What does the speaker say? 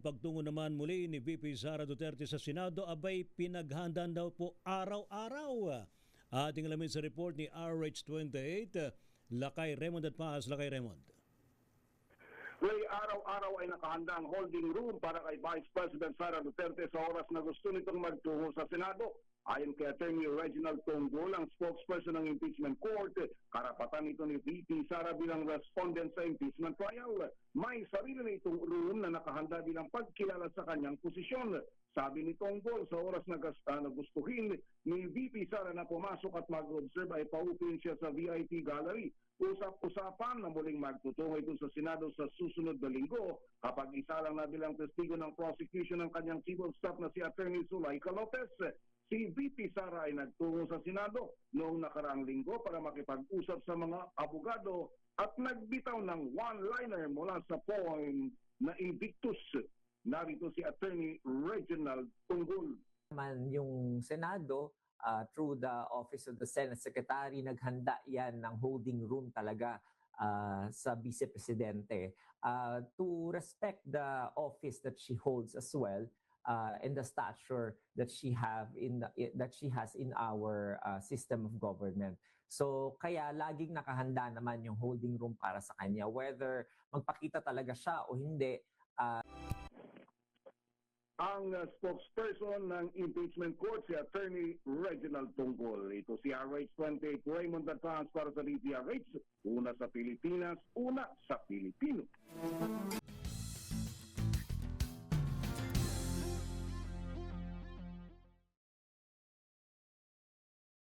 Ang pagtungo naman muli ni VP Sara Duterte sa Senado abay pinaghandaan daw po araw-araw. Ating alamin sa report ni RH28, Lakay Raymond at Paz. Lakay Raymond. May araw-araw ay nakahanda ang holding room para kay Vice President Sara Duterte sa oras na gusto nitong magtungo sa Senado. Ayon kay Attorney Reginald Tonggol, ang spokesperson ng impeachment court, karapatan ito ni VP Sara bilang respondent sa impeachment trial. May sarili na itong room na nakahanda bilang pagkilala sa kanyang posisyon. Sabi ni Tonggol, sa oras na gustuhin ni VP Sara na pumasok at mag-observe ay paupuin siya sa VIP gallery. Usap-usapan na muling magtutungo ito sa Senado sa susunod na linggo kapag isa lang na bilang testigo ng prosecution ng kanyang chief of staff na si Attorney Zulaika Lopez. Si VP Sara ay nagtungo sa Senado noong nakaraang linggo para makipag-usap sa mga abogado at nagbitaw ng one-liner mula sa poem na Invictus. Narito si Attorney Reginald Tonggol. Yung Senado, through the Office of the Senate Secretary, naghanda yan ng holding room talaga sa Vice Presidente to respect the office that she holds as well. And the stature that she has in our system of government. So kaya laging nakahanda naman yung holding room para sa kanya, whether magpakita talaga siya o hindi. Ang spokesperson ng impeachment court, si Attorney Reginald Tonggol. Ito si RH28 Raymond Datans para sa DPRH. Una sa Pilipinas, una sa Pilipino.